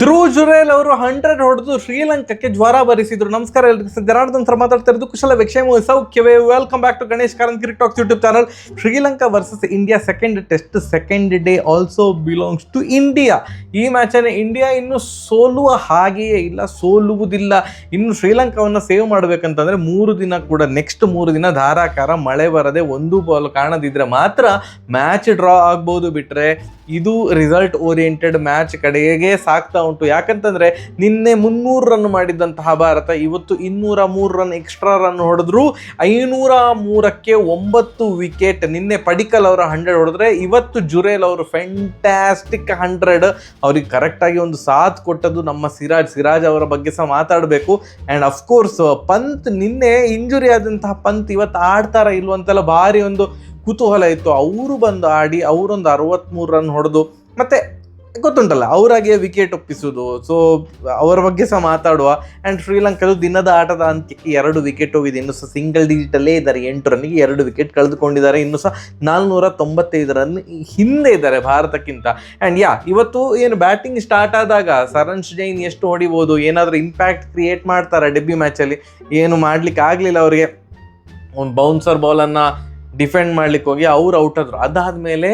ಧ್ರುವ್ ಜುರೇಲ್ ಅವರು 100 ಹೊಡೆದು ಶ್ರೀಲಂಕಾಕ್ಕೆ ಜ್ವರ ಬರಿಸಿದ್ರು. ನಮಸ್ಕಾರ ಎಲ್ರಿಗೂ, ಜನಾರ್ದನ್ ಸರ್ ಮಾತಾಡ್ತಾ ಇರೋದು. ಕುಶಲ ಕ್ಷೇಮ ಸೌಖ್ಯವೇ. Welcome back to Ganesh Karanth cricket talks YouTube channel. Sri Lanka versus India second test, second day also belongs to India. ಈ ಮ್ಯಾಚನ್ನು ಇಂಡಿಯಾ ಇನ್ನು ಸೋಲುವ ಹಾಗೆಯೇ ಇಲ್ಲ, ಸೋಲುವುದಿಲ್ಲ. ಇನ್ನು ಶ್ರೀಲಂಕಾವನ್ನು ಸೇವ್ ಮಾಡಬೇಕಂತಂದ್ರೆ 3 ದಿನ ಕೂಡ, ನೆಕ್ಸ್ಟ್ 3 ದಿನ ಧಾರಾಕಾರ ಮಳೆ ಬರದೆ ಒಂದು ಬಾಲ್ ಕಾಣದಿದ್ರೆ ಮಾತ್ರ ಮ್ಯಾಚ್ ಡ್ರಾ ಆಗ್ಬೋದು. ಬಿಟ್ರೆ ಇದು ರಿಸಲ್ಟ್ ಓರಿಯೆಂಟೆಡ್ ಮ್ಯಾಚ್ ಕಡೆಗೆ ಸಾಕ್ತಾ ಉಂಟು. ಯಾಕಂತಂದ್ರೆ ನಿನ್ನೆ 300 ರನ್ ಮಾಡಿದ್ದಂತಹ ಭಾರತ ಇವತ್ತು 203 ರನ್ ಎಕ್ಸ್ಟ್ರಾ ರನ್ ಹೊಡೆದ್ರು. 503ಕ್ಕೆ 9 ವಿಕೆಟ್. ನಿನ್ನೆ ಪಡಿಕಲ್ ಅವರ 100 ಹೊಡೆದ್ರೆ ಇವತ್ತು ಜುರೇಲ್ ಅವರು ಫ್ಯಾಂಟಾಸ್ಟಿಕ್ 100. ಅವ್ರಿಗೆ ಕರೆಕ್ಟಾಗಿ ಒಂದು ಸಾಥ್ ಕೊಟ್ಟದ್ದು ನಮ್ಮ ಸಿರಾಜ್ ಅವರ ಬಗ್ಗೆ ಸಹ ಮಾತಾಡಬೇಕು. ಆ್ಯಂಡ್ ಅಫ್ಕೋರ್ಸ್ ಪಂತ್, ನಿನ್ನೆ ಇಂಜುರಿ ಆದಂತಹ ಪಂತ್ ಇವತ್ತು ಆಡ್ತಾರ ಇಲ್ವಂತೆಲ್ಲ ಭಾರಿ ಒಂದು ಕುತೂಹಲ ಇತ್ತು. ಅವರು ಬಂದು ಆಡಿ ಅವರೊಂದು 63 ರನ್ ಹೊಡೆದು, ಮತ್ತೆ ಗೊತ್ತುಂಟಲ್ಲ ಅವರಾಗೆ ವಿಕೆಟ್ ಒಪ್ಪಿಸೋದು. ಸೊ ಅವರ ಬಗ್ಗೆ ಸಹ ಮಾತಾಡುವ. ಆ್ಯಂಡ್ ಶ್ರೀಲಂಕಾದ ದಿನದ ಆಟದ ಅಂತ್ಯಕ್ಕೆ 2 ವಿಕೆಟ್ ಹೋಗಿದೆ. ಇನ್ನು ಸಹ ಸಿಂಗಲ್ ಡಿಜಿಟಲ್ಲೇ ಇದ್ದಾರೆ. 8 ರನ್ನಿಗೆ 2 ವಿಕೆಟ್ ಕಳೆದುಕೊಂಡಿದ್ದಾರೆ. ಇನ್ನು ಸಹ 495 ರನ್ ಹಿಂದೆ ಇದ್ದಾರೆ ಭಾರತಕ್ಕಿಂತ. ಆ್ಯಂಡ್ ಇವತ್ತು ಏನು ಬ್ಯಾಟಿಂಗ್ ಸ್ಟಾರ್ಟ್ ಆದಾಗ ಸರಣ್ ಜೈನ್ ಎಷ್ಟು ಹೊಡಿಬೋದು, ಏನಾದರೂ ಇಂಪ್ಯಾಕ್ಟ್ ಕ್ರಿಯೇಟ್ ಮಾಡ್ತಾರೆ ಡೆಬ್ಯೂ ಮ್ಯಾಚಲ್ಲಿ, ಏನು ಮಾಡ್ಲಿಕ್ಕೆ ಆಗಲಿಲ್ಲ ಅವರಿಗೆ. ಒಂದು ಬೌನ್ಸರ್ ಬಾಲನ್ನು ಡಿಫೆಂಡ್ ಮಾಡ್ಲಿಕ್ಕೆ ಹೋಗಿ ಅವ್ರು ಔಟ್ ಆದ್ರು. ಅದಾದಮೇಲೆ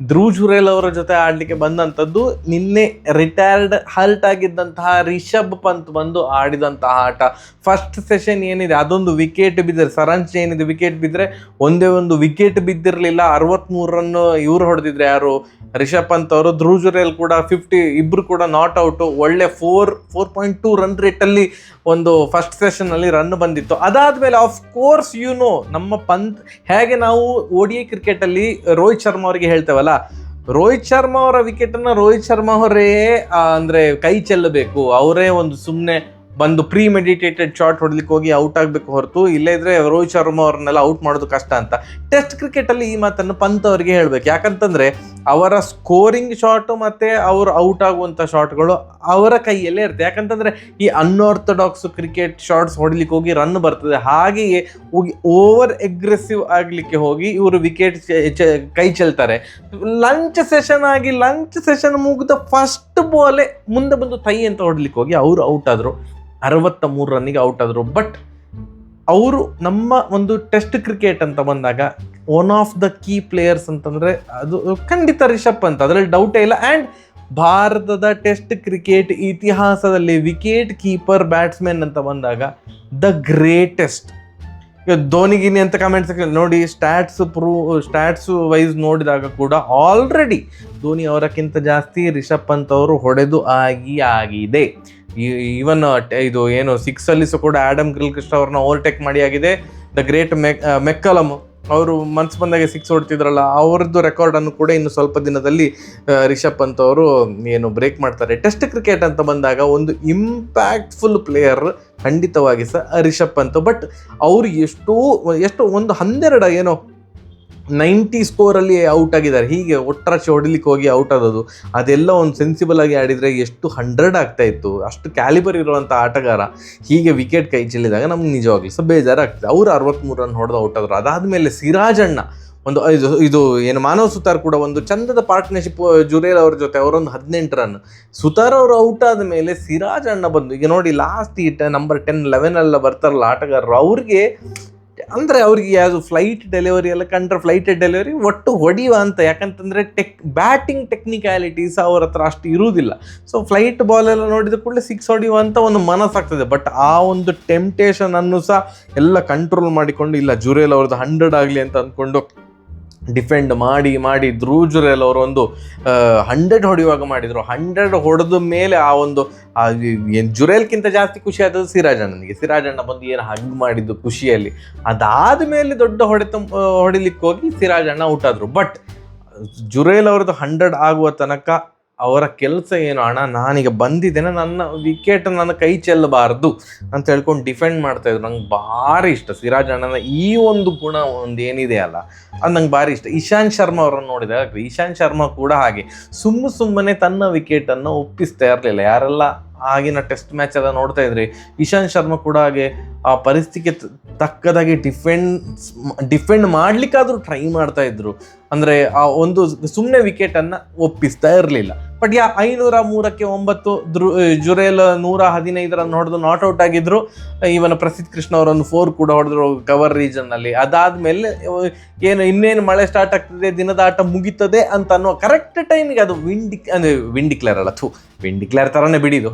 ಧ್ರುವ್ ಜುರೇಲ್ ಅವರ ಜೊತೆ ಆಡಲಿಕ್ಕೆ ಬಂದಂಥದ್ದು ನಿನ್ನೆ ರಿಟೈರ್ಡ್ ಹರ್ಟ್ ಆಗಿದ್ದಂತಹ ರಿಷಬ್ ಪಂತ್ ಬಂದು ಆಡಿದಂತಹ ಆಟ. ಫಸ್ಟ್ ಸೆಷನ್ ಏನಿದೆ ಅದೊಂದು ವಿಕೆಟ್ ಬಿದ್ದರೆ, ಸರಣ್ ಏನಿದೆ ವಿಕೆಟ್ ಬಿದ್ದರೆ ಒಂದೇ ಒಂದು ವಿಕೆಟ್ ಬಿದ್ದಿರಲಿಲ್ಲ. 63 ರನ್ ಇವ್ರು ಹೊಡೆದಿದ್ರೆ, ಯಾರು ರಿಷಬ್ ಪಂತ್ ಅವರು. ಧ್ರುವ್ ಜುರೇಲ್ ಕೂಡ 50, ಇಬ್ಬರು ಕೂಡ ನಾಟ್ ಔಟು. ಒಳ್ಳೆ 4.2 ರನ್ ರೇಟಲ್ಲಿ ಒಂದು ಫಸ್ಟ್ ಸೆಷನ್ನಲ್ಲಿ ರನ್ ಬಂದಿತ್ತು. ಅದಾದಮೇಲೆ ಆಫ್ ಕೋರ್ಸ್ ನಮ್ಮ ಪಂತ್, ಹೇಗೆ ನಾವು ODI ಕ್ರಿಕೆಟಲ್ಲಿ ರೋಹಿತ್ ಶರ್ಮಾ ಅವರಿಗೆ ಹೇಳ್ತೇವಲ್ಲ, ರೋಹಿತ್ ಶರ್ಮಾ ಅವರ ವಿಕೆಟನ್ನು ರೋಹಿತ್ ಶರ್ಮಾ ಅವರೇ ಅಂದರೆ ಕೈ ಚೆಲ್ಲಬೇಕು, ಅವರೇ ಒಂದು ಸುಮ್ಮನೆ ಬಂದು ಪ್ರೀ ಮೆಡಿಟೇಟೆಡ್ ಶಾಟ್ ಹೊಡ್ಲಿಕ್ಕೆ ಹೋಗಿ ಔಟ್ ಆಗಬೇಕು ಹೊರತು, ಇಲ್ಲೇ ಇದ್ರೆ ರೋಹಿತ್ ಶರ್ಮಾ ಅವ್ರನ್ನೆಲ್ಲ ಔಟ್ ಮಾಡೋದು ಕಷ್ಟ ಅಂತ. ಟೆಸ್ಟ್ ಕ್ರಿಕೆಟಲ್ಲಿ ಈ ಮಾತನ್ನು ಪಂತ್ ಅವರಿಗೆ ಹೇಳಬೇಕು. ಯಾಕಂತಂದರೆ ಅವರ ಸ್ಕೋರಿಂಗ್ ಶಾಟು ಮತ್ತು ಅವರು ಔಟ್ ಆಗುವಂಥ ಶಾಟ್ಗಳು ಅವರ ಕೈಯಲ್ಲೇ ಇರುತ್ತೆ. ಯಾಕಂತಂದರೆ ಈ ಅನ್ಆರ್ಥೋಡಾಕ್ಸ್ ಕ್ರಿಕೆಟ್ ಶಾಟ್ಸ್ ಹೊಡ್ಲಿಕ್ಕೆ ಹೋಗಿ ರನ್ ಬರ್ತದೆ, ಹಾಗೆಯೇ ಹೋಗಿ ಓವರ್ ಅಗ್ರೆಸಿವ್ ಆಗಲಿಕ್ಕೆ ಹೋಗಿ ಇವರು ವಿಕೆಟ್ ಕೈ ಚೆಲ್ತಾರೆ. ಲಂಚ್ ಸೆಷನ್ ಮುಗಿದ ಫಸ್ಟ್ ಬಾಲೇ ಮುಂದೆ ಬಂದು ತೈ ಅಂತ ಹೊಡ್ಲಿಕ್ಕೆ ಹೋಗಿ ಅವರು ಔಟ್ ಆದರು. 63 ರನ್ನಿಗೆ ಔಟ್ ಆದರು. ಬಟ್ ಅವರು ನಮ್ಮ ಒಂದು ಟೆಸ್ಟ್ ಕ್ರಿಕೆಟ್ ಅಂತ ಬಂದಾಗ one of the key players ಅಂತಂದರೆ ಅದು ಖಂಡಿತ ರಿಷಬ್ ಪಂತ್, ಅದರಲ್ಲಿ ಡೌಟೇ ಇಲ್ಲ. ಆ್ಯಂಡ್ ಭಾರತದ ಟೆಸ್ಟ್ ಕ್ರಿಕೆಟ್ ಇತಿಹಾಸದಲ್ಲಿ ವಿಕೆಟ್ ಕೀಪರ್ ಬ್ಯಾಟ್ಸ್ಮನ್ ಅಂತ ಬಂದಾಗ ದ ಗ್ರೇಟೆಸ್ಟ್. ಈಗ ಧೋನಿಗಿನಿ ಅಂತ ಕಮೆಂಟ್ ಸೆಕ್ಷನ್ ನೋಡಿ, ಸ್ಟ್ಯಾಟ್ಸ್ ವೈಸ್ ನೋಡಿದಾಗ ಕೂಡ ಆಲ್ರೆಡಿ ಧೋನಿ ಅವರಕ್ಕಿಂತ ಜಾಸ್ತಿ ರಿಷಬ್ ಪಂತ್ ಅವರು ಹೊಡೆದು ಆಗಿದೆ. ಈವನ್ ಇದು ಏನು 6ಅಲ್ಲಿ ಸಹ ಕೂಡ ಆ್ಯಡಮ್ ಗಿಲ್ಕ್ರಿಸ್ಟ್ ಅವ್ರನ್ನ ಓವರ್ಟೇಕ್ ಮಾಡಿ ಆಗಿದೆ. ದ ಗ್ರೇಟ್ ಮೆಕ್ಕಲಮ್ ಅವರು ಮನ್ಸು ಬಂದಾಗೆ 6 ಹೊಡ್ತಿದ್ರಲ್ಲ, ಅವ್ರದ್ದು ರೆಕಾರ್ಡನ್ನು ಕೂಡ ಇನ್ನು ಸ್ವಲ್ಪ ದಿನದಲ್ಲಿ ರಿಷಬ್ ಪಂತ್ ಅವರು ಏನು ಬ್ರೇಕ್ ಮಾಡ್ತಾರೆ. ಟೆಸ್ಟ್ ಕ್ರಿಕೆಟ್ ಅಂತ ಬಂದಾಗ ಒಂದು ಇಂಪ್ಯಾಕ್ಟ್ಫುಲ್ ಪ್ಲೇಯರ್ ಖಂಡಿತವಾಗಿ ಸಹ ರಿಷಬ್ ಪಂತ್. ಬಟ್ ಅವರು ಎಷ್ಟು ಒಂದು 12 ಏನೋ 90 ಸ್ಕೋರಲ್ಲಿ ಔಟ್ ಆಗಿದ್ದಾರೆ. ಹೀಗೆ ಒಟ್ರಾಶಿ ಹೊಡಿಲಿಕ್ಕೆ ಹೋಗಿ ಔಟ್ ಆದದ್ದು, ಅದೆಲ್ಲ ಒಂದು ಸೆನ್ಸಿಬಲ್ ಆಗಿ ಆಡಿದರೆ ಎಷ್ಟು 100 ಆಗ್ತಾ ಇತ್ತು. ಅಷ್ಟು ಕ್ಯಾಲಿಬರ್ ಇರುವಂಥ ಆಟಗಾರ ಹೀಗೆ ವಿಕೆಟ್ ಕೈ ಚೆಲ್ಲಿದಾಗ ನಮ್ಗೆ ನಿಜವಾಗ್ಲೂ ಸಹ ಬೇಜಾರಾಗ್ತದೆ. ಅವರು 63 ರನ್ ಹೊಡೆದು ಔಟ್ ಆದರು. ಅದಾದಮೇಲೆ ಸಿರಾಜ್ ಅಣ್ಣ ಒಂದು ಇದು ಏನು ಮಾನವ್ ಸುತಾರ್ ಕೂಡ ಒಂದು ಚಂದದ ಪಾರ್ಟ್ನರ್ಶಿಪ್ ಜುರೇಲ್ ಅವ್ರ ಜೊತೆ, ಅವರೊಂದು 18 ರನ್. ಸುತಾರ್ ಅವರು ಔಟ್ ಆದ ಮೇಲೆ ಸಿರಾಜ್ ಅಣ್ಣ ಬಂದು, ಈಗ ನೋಡಿ ಲಾಸ್ಟ್ ನಂಬರ್ 10, 11 ಬರ್ತಾರಲ್ಲ ಆಟಗಾರರು, ಅವ್ರಿಗೆ ಯಾವುದು ಫ್ಲೈಟ್ ಡೆಲಿವರಿ ಎಲ್ಲ ಕಂಡ್ರೆ ಫ್ಲೈಟೆಡ್ ಡೆಲಿವರಿ ಒಟ್ಟು ಹೊಡೆಯುವ ಅಂತ. ಯಾಕಂತಂದರೆ ಬ್ಯಾಟಿಂಗ್ ಟೆಕ್ನಿಕ್ಯಾಲಿಟೀಸ್ ಅವ್ರ ಹತ್ರ ಅಷ್ಟು ಇರುವುದಿಲ್ಲ. ಸೊ ಫ್ಲೈಟ್ ಬಾಲೆಲ್ಲ ನೋಡಿದ ಕೂಡಲೇ 6 ಹೊಡೆಯುವ ಅಂತ ಒಂದು ಮನಸ್ಸಾಗ್ತದೆ. ಬಟ್ ಆ ಒಂದು ಟೆಂಪ್ಟೇಷನ್ ಅನ್ನು ಸಹ ಎಲ್ಲ ಕಂಟ್ರೋಲ್ ಮಾಡಿಕೊಂಡು, ಇಲ್ಲ ಜುರೇಲ್ ಅವ್ರದ್ದು 100 ಆಗಲಿ ಅಂತ ಅಂದ್ಕೊಂಡು ಡಿಫೆಂಡ್ ಮಾಡಿ ಧ್ರುವ್ ಜುರೇಲ್ ಅವರು ಒಂದು 100 ಹೊಡೆಯುವಾಗ ಮಾಡಿದರು. 100 ಹೊಡೆದ ಮೇಲೆ ಆ ಒಂದು ಜುರೇಲ್ಗಿಂತ ಜಾಸ್ತಿ ಖುಷಿ ಆದದ್ದು ಸಿರಾಜ್ ಅಣ್ಣನಿಗೆ. ಸಿರಾಜ್ ಅಣ್ಣ ಬಂದು ಏನು ಹಗ್ ಮಾಡಿದ್ದು ಖುಷಿಯಲ್ಲಿ. ಅದಾದ ಮೇಲೆ ದೊಡ್ಡ ಹೊಡಿಲಿಕ್ಕೆ ಹೋಗಿ ಸಿರಾಜ್ ಅಣ್ಣ ಔಟ್ ಆದರು. ಬಟ್ ಜುರೇಲ್ ಅವ್ರದ್ದು 100 ಆಗುವ ತನಕ ಅವರ ಕೆಲಸ ಏನು, ಅಣ್ಣ ನಾನೀಗ ಬಂದಿದ್ದೇನೆ, ನನ್ನ ವಿಕೆಟ್ ನನ್ನ ಕೈ ಚೆಲ್ಲಬಾರ್ದು ಅಂತ ಹೇಳ್ಕೊಂಡು ಡಿಫೆಂಡ್ ಮಾಡ್ತಾಯಿದ್ರು. ನಂಗೆ ಭಾರಿ ಇಷ್ಟ ಸಿರಾಜ್ ಅಣ್ಣನ ಈ ಒಂದು ಗುಣ ಒಂದು ಏನಿದೆ ಅಲ್ಲ, ಅದು ನಂಗೆ ಭಾರಿ ಇಷ್ಟ. ಇಶಾಂತ್ ಶರ್ಮಾ ಅವರನ್ನು ನೋಡಿದಾಗ, ಇಶಾಂತ್ ಶರ್ಮಾ ಕೂಡ ಹಾಗೆ ಸುಮ್ಮನೆ ತನ್ನ ವಿಕೆಟನ್ನು ಒಪ್ಪಿಸ್ತಾ ಇರಲಿಲ್ಲ. ಯಾರೆಲ್ಲ ಆಗಿನ ಟೆಸ್ಟ್ ಮ್ಯಾಚ್ ಎಲ್ಲ ನೋಡ್ತಾ ಇದ್ರಿ, ಇಶಾಂತ್ ಶರ್ಮಾ ಕೂಡ ಹಾಗೆ ಆ ಪರಿಸ್ಥಿತಿಗೆ ತಕ್ಕದಾಗಿ ಡಿಫೆಂಡ್ ಮಾಡ್ಲಿಕ್ಕಾದರೂ ಟ್ರೈ ಮಾಡ್ತಾ ಇದ್ರು. ಅಂದರೆ ಆ ಒಂದು ಸುಮ್ಮನೆ ವಿಕೆಟನ್ನು ಒಪ್ಪಿಸ್ತಾ ಇರಲಿಲ್ಲ. ಬಟ್ 503-9 ಜುರೇಲ್ 115 ರನ್ ಹೊಡೆದು ನಾಟ್ ಔಟ್ ಆಗಿದ್ರು. ಇವನ ಪ್ರಸಿದ್ಧ ಕೃಷ್ಣ ಅವರನ್ನು 4 ಕೂಡ ಹೊಡೆದ್ರು ಕವರ್ ರೀಜನ್ ನಲ್ಲಿ. ಅದಾದ್ಮೇಲೆ ಇನ್ನೇನು ಮಳೆ ಸ್ಟಾರ್ಟ್ ಆಗ್ತದೆ, ದಿನದ ಆಟ ಮುಗಿತದೆ ಅಂತ ಅನ್ನೋ ಕರೆಕ್ಟ್ ಟೈಮಿಗೆ ಅದು ವಿನ್ ಡಿಕ್ಲೇರ್ ತರನೇ ಬಿಡಿದು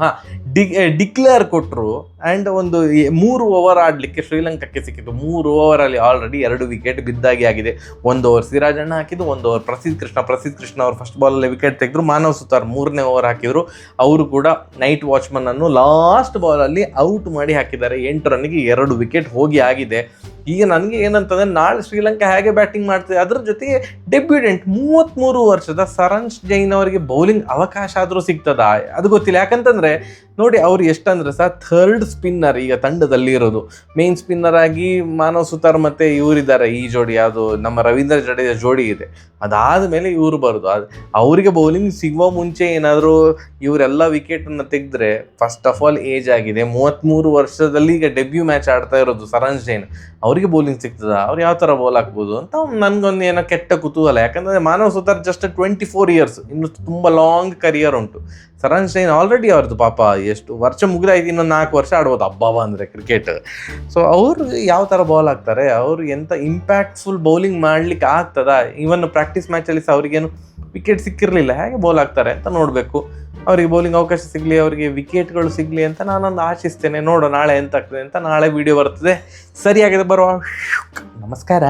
ಡಿಕ್ಲೇರ್ ಕೊಟ್ಟರು. ಆ್ಯಂಡ್ ಒಂದು 3 ಓವರ್ ಆಡಲಿಕ್ಕೆ ಶ್ರೀಲಂಕಾಕ್ಕೆ ಸಿಕ್ಕಿತ್ತು. 3 ಓವರಲ್ಲಿ ಆಲ್ರೆಡಿ 2 ವಿಕೆಟ್ ಬಿದ್ದಾಗಿ ಆಗಿದೆ. 1 ಓವರ್ ಸಿರಾಜಣ್ಣ ಹಾಕಿದ್ದು, 1 ಓವರ್ ಪ್ರಸಿದ್ಧ ಕೃಷ್ಣ ಅವರು ಫಸ್ಟ್ ಬಾಲಲ್ಲಿ ವಿಕೆಟ್ ತೆಗೆದ್ರು. ಮಾನವ್ ಸುತಾರ್ 3ನೇ ಓವರ್ ಹಾಕಿದ್ರು. ಅವರು ಕೂಡ ನೈಟ್ ವಾಚ್ಮನ್ ಅನ್ನು ಲಾಸ್ಟ್ ಬಾಲಲ್ಲಿ ಔಟ್ ಮಾಡಿ ಹಾಕಿದ್ದಾರೆ. 8 ರನ್ನಿಗೆ 2 ವಿಕೆಟ್ ಹೋಗಿ ಆಗಿದೆ. ಈಗ ನನಗೆ ಏನಂತಂದ್ರೆ, ನಾಳೆ ಶ್ರೀಲಂಕಾ ಹೇಗೆ ಬ್ಯಾಟಿಂಗ್ ಮಾಡ್ತದೆ, ಅದ್ರ ಜೊತೆಗೆ ಡೆಬ್ಯೂಟೆಂಟ್ 33 ವರ್ಷದ ಸರಂಜ್ ಜೈನ್ ಅವರಿಗೆ ಬೌಲಿಂಗ್ ಅವಕಾಶ ಆದರೂ ಸಿಗ್ತದಾ ಅದು ಗೊತ್ತಿಲ್ಲ. ಯಾಕಂತಂದ್ರೆ ನೋಡಿ, ಅವ್ರು ಎಷ್ಟಂದ್ರೆ ಥರ್ಡ್ ಸ್ಪಿನ್ನರ್ ಈಗ ತಂಡದಲ್ಲಿ ಇರೋದು. ಮೇನ್ ಸ್ಪಿನ್ನರ್ ಆಗಿ ಮಾನವ್ ಸುತಾರ್ ಮತ್ತೆ ಇವರಿದ್ದಾರೆ, ಈ ಜೋಡಿ ಯಾವುದು ನಮ್ಮ ರವೀಂದ್ರ ಜಡೇಜಾ ಜೋಡಿ ಇದೆ. ಅದಾದಮೇಲೆ ಇವರು ಬರೋದು. ಅವರಿಗೆ ಬೌಲಿಂಗ್ ಸಿಗುವ ಮುಂಚೆ ಏನಾದರೂ ಇವರೆಲ್ಲ ವಿಕೆಟನ್ನು ತೆಗೆದ್ರೆ, ಫಸ್ಟ್ ಆಫ್ ಆಲ್ ಏಜ್ ಆಗಿದೆ, 33 ವರ್ಷದಲ್ಲಿ ಈಗ ಡೆಬ್ಯೂ ಮ್ಯಾಚ್ ಆಡ್ತಾ ಇರೋದು ಸರಂಜ್ ಜೈನ್. ಅವರಿಗೆ ಬೌಲಿಂಗ್ ಸಿಗ್ತದ, ಅವ್ರು ಯಾವ ಥರ ಬೌಲ್ ಹಾಕ್ಬೋದು ಅಂತ ನನಗೊಂದು ಏನೋ ಕೆಟ್ಟ ಕುತೂಹಲ. ಯಾಕಂದರೆ ಮಾನವ್ ಸುತಾರ್ ಜಸ್ಟ್ 24 ಇಯರ್ಸ್, ಇನ್ನು ತುಂಬ ಲಾಂಗ್ ಕರಿಯರ್ ಉಂಟು. ಸರಂಜ್ ಜೈನ್ ಆಲ್ರೆಡಿ ಅವ್ರದ್ದು ಪಾಪ ಎಷ್ಟು ವರ್ಷ ಮುಗಿದಾಯ್ತು, ಇನ್ನೊಂದು 4 ವರ್ಷ ಆಡ್ಬೋದು ಹಬ್ಬ ಅಂದರೆ ಕ್ರಿಕೆಟ್. ಸೊ ಅವರು ಯಾವ ಥರ ಬಾಲ್ ಹಾಕ್ತಾರೆ, ಅವರು ಎಂಥ ಇಂಪ್ಯಾಕ್ಟ್ಫುಲ್ ಬೌಲಿಂಗ್ ಮಾಡ್ಲಿಕ್ಕೆ ಆಗ್ತದ. ಇವನ್ ಪ್ರಾಕ್ಟೀಸ್ ಮ್ಯಾಚಲ್ಲಿ ಸಹ ಅವ್ರಿಗೇನು ವಿಕೆಟ್ ಸಿಕ್ಕಿರಲಿಲ್ಲ, ಹೇಗೆ ಬೌಲ್ ಹಾಕ್ತಾರೆ ಅಂತ ನೋಡಬೇಕು. ಅವರಿಗೆ ಬೌಲಿಂಗ್ ಅವಕಾಶ ಸಿಗಲಿ, ಅವರಿಗೆ ವಿಕೆಟ್ಗಳು ಸಿಗಲಿ ಅಂತ ನಾನೊಂದು ಆಶಿಸ್ತೇನೆ. ನೋಡೋ ನಾಳೆ ಎಂತ ಆಗ್ತದೆ ಅಂತ. ನಾಳೆ ವಿಡಿಯೋ ಬರ್ತದೆ. ಸರಿಯಾಗಿದೆ, ಬರುವ. ನಮಸ್ಕಾರ.